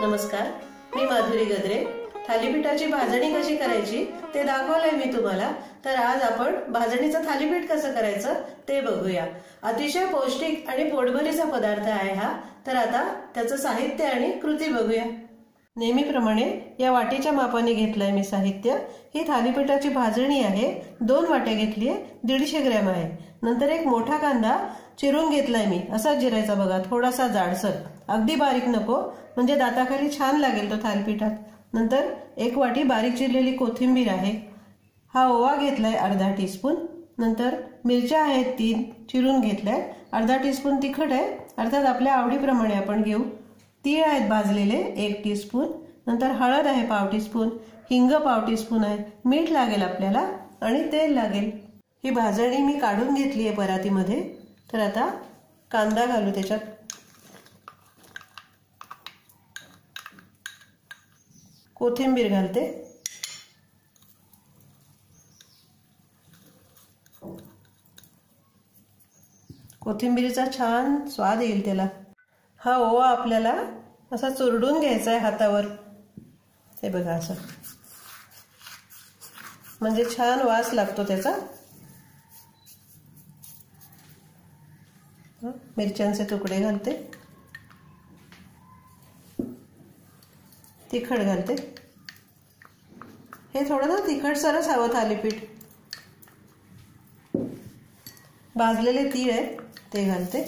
नमस्कार, मी माधुरी गद्रे। थालीपीठाची भाजणी कशी करायची ते दाखवलंय मी तुम्हाला। तर आज आपण भाजणीचं थालीपीठ कसं करायचं ते बघूया। अतिशय पौष्टिक आणि पोटभरीचा पदार्थ आहे हा। तर आता त्याचं साहित्य आणि कृती बघूया। नेहमीप्रमाणे या वाटीच्या मापाने घेतलंय मी साहित्य। ही थालीपीठाची भाजणी आहे। 2 वाट्या घेतली आहे, 150 ग्रॅम आहे। नंतर एक मोठा कांदा चिरून घेतलाय मी, असा चिरायचा बघा, थोडासा जाडसर, अगदी बारीक नको, म्हणजे दाताखाली छान लागेल तो थालीपीठात। नंतर 1 वाटी बारीक चिरलेली कोथिंबीर आहे। हा ओवा घेतलाय अर्धा टीस्पून। नंतर मिरच्या आहेत 3 चिरून घेतल्या, अर्धा टीस्पून तिखट आहे, अर्थात आपल्या आवडीप्रमाणे आपण घेऊ। तीळ आहेत भाजलेले 1 टीस्पून। नंतर हळद आहे पाव टीस्पून, हिंग पाव टीस्पून आहे, मीठ लागेल आपल्याला आणि तेल लागेल। ही भाजणी मी काढून घेतली आहे परातीमध्ये। तर आता कांदा घालू त्याच्यात, कोथिंबीर घालते, कोथिंबीरीचा छान स्वाद येईल त्याला। हा ओवा आपल्याला असा चुरडून घ्यायचा आहे हातावर, हे बघा असं, म्हणजे छान वास लागतो त्याचा। मिरच्यांचे तुकडे घालते, तिखट घालते। हे थोडं ना तिखटसरच हवं थालीपीठ। भाजलेले तीळ आहे ते घालते,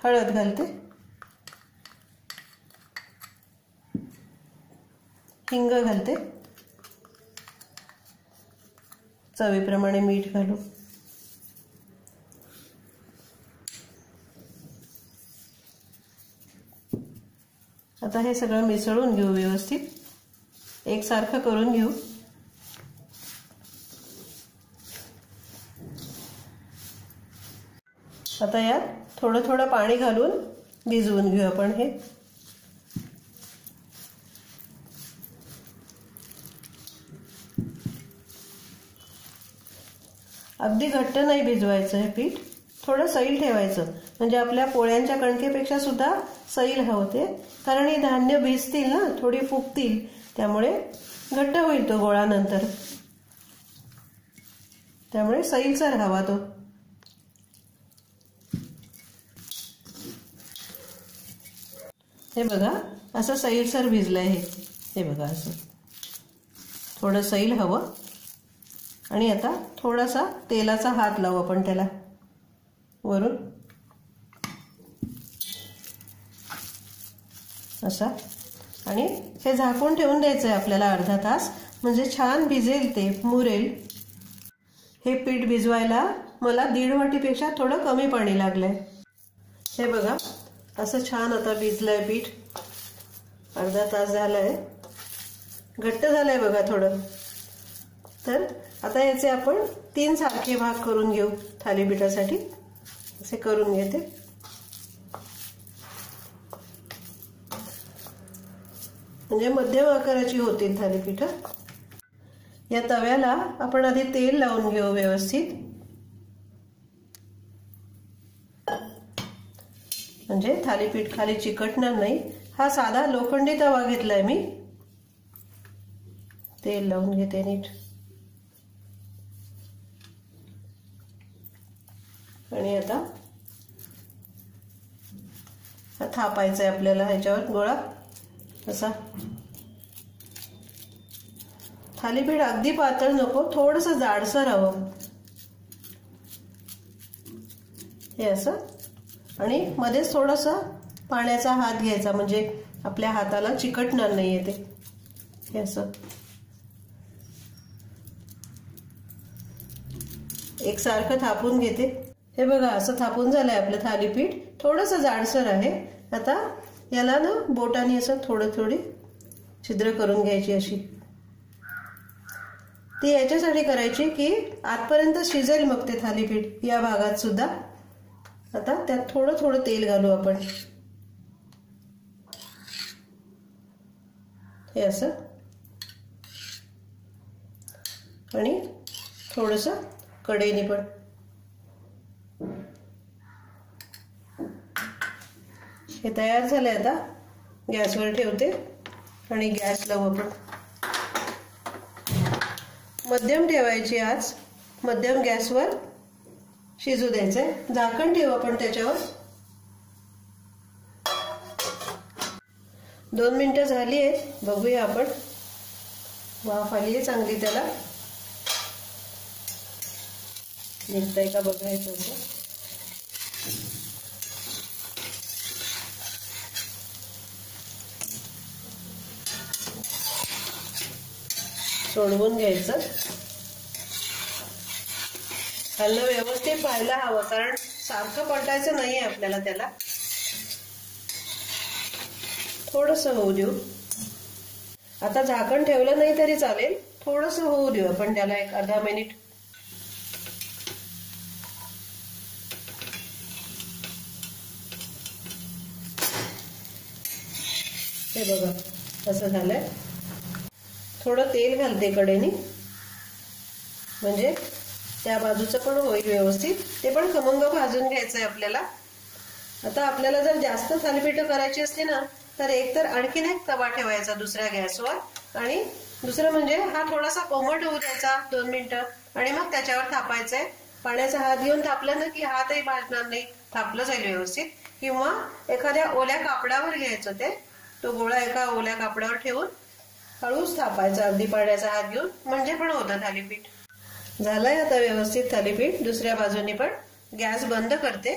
हळद घालते, हिंग घालते, चवीप्रमाणे मीठ घालू। आता हे सगळं मिसळून घेऊ व्यवस्थित, एकसारखं करून घेऊ। आता यात थोडं थोडं पाणी घालून भिजवून घेऊ आपण हे। अगदी घट्ट नाही भिजवायचं हे पीठ, थोडं सैल ठेवायचं, म्हणजे आपल्या पोळ्यांच्या कणकेपेक्षा सुद्धा सैल हवं ते, कारण ही धान्य भिजतील ना, थोडी फुगतील, त्यामुळे घट्ट होईल तो गोळा नंतर, त्यामुळे सैलसर हवा तो। हे बघा असं सैलसर भिजलंय हे बघा, असं थोडं सैल हवं। आणि आता थोडासा तेलाचा हात लावू आपण त्याला वरून, असा, आणि हे झाकून ठेवून द्यायचंय आपल्याला अर्धा तास, म्हणजे छान भिजेल ते, मुरेल। हे पीठ भिजवायला मला 1.5 वाटीपेक्षा थोडं कमी पाणी लागलंय। हे बघा असं छान आता भिजलंय पीठ, अर्धा तास झालाय, घट्ट झालंय बघा थोडं। तर आता याचे आपण 3 सारखे भाग करून घेऊ थालीपीठासाठी, असे करून घेते। म्हणजे मध्यम आकाराची होतील थालीपीठ। या तव्याला आपण आधी तेल लावून घेऊ व्यवस्थित, म्हणजे थालीपीठ खाली चिकटणार नाही। हा साधा लोखंडी तवा घेतलाय मी, तेल लावून घेते नीट, आणि आता थापायचा आहे आपल्याला ह्याच्यावर गोळा असा। थालीपीठ अगदी पातळ नको, थोडंसं जाडसर हवं, हे असं। आणि मध्येच थोडासा पाण्याचा हात घ्यायचा, म्हणजे आपल्या हाताला चिकटणार नाहीये ते, हे असं एकसारखं थापून घेते। हे बघा असं थापून झालंय आपलं थालीपीठ, थोडंसं जाडसर आहे। आता याला ना बोटाने असं थोडी छिद्र करून घ्यायची अशी, ती याच्यासाठी करायची की आतपर्यंत शिजेल मग ते थालीपीठ या भागात सुद्धा। आता त्यात थोडं तेल घालू आपण, हे असं, आणि थोडंसं कढईने पण, हे तयार झाले. आता गॅसवर ठेवते आणि गॅस लावू आपण. मध्यम ठेवायची आज, मध्यम गॅसवर शिजू द्यायचंय. झाकण ठेवू आपण त्याच्यावर. 2 मिनिटं झाली आहेत, बघूया आपण. वाफ आली आहे चांगली, त्याला निघतंय का बघायचं होतं. सोडवून घ्यायचं. खाल्लं व्यवस्थित पाहायला हवं, कारण सारखं पलटायचं नाहीये आपल्याला. त्याला थोडंसं होऊ देऊ. आता झाकण ठेवलं नाही तरी चालेल, थोडंसं होऊ देऊ आपण त्याला, एक अर्धा मिनिट. हे बघा कसं झालंय. थोडं तेल घालते कडेने, म्हणजे त्या बाजूचं पण होईल व्यवस्थित. ते पण खमंग भाजून घ्यायचंय आपल्याला. आता आपल्याला जर जास्त थालीपीठं करायची असली ना, तर एकतर आणखीन एक तवा ठेवायचा दुसऱ्या गॅसवर, आणि दुसरं म्हणजे हा थोडासा कोमट होऊ द्यायचा 2 मिनिटं, आणि मग त्याच्यावर थापायचंय. पाण्याचा हात घेऊन थापलं ना की हातही भाजणार नाही, थापलं जाईल व्यवस्थित. किंवा एखाद्या ओल्या कापडावर घ्यायचं ते, तो गोळा एका ओल्या कापडावर ठेवून हळूच थापायचा, अगदी पाण्याचा हात घेऊन, म्हणजे पण होतं थालीपीठ. झालंय आता व्यवस्थित थालीपीठ. दुसऱ्या बाजूने पण गॅस बंद करते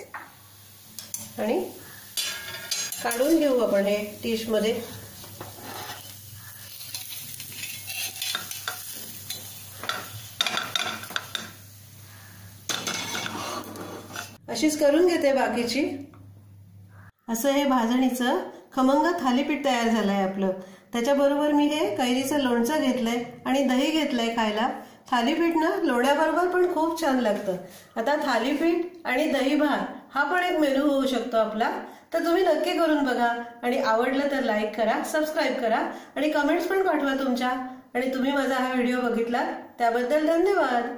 आणि काढून घेऊ आपण हे डिश मध्ये. अशीच करून घेते बाकीची. असं हे भाजणीचं खमंग थालीपीठ तयार झालंय आपलं. त्याच्याबरोबर मी हे कैरीचं लोणचं घेतलंय आणि दही घेतलंय खायला. थालीपीठ ना लोण्याबरोबर पण खूप छान लागतं. आता थालीपीठ आणि दही भात हा पण एक मेनू होऊ शकतो आपला. तर तुम्ही नक्की करून बघा, आणि आवडलं तर लाईक करा, सबस्क्राईब करा, आणि कमेंट्स पण पाठवा तुमच्या. आणि तुम्ही माझा हा व्हिडिओ बघितला त्याबद्दल धन्यवाद.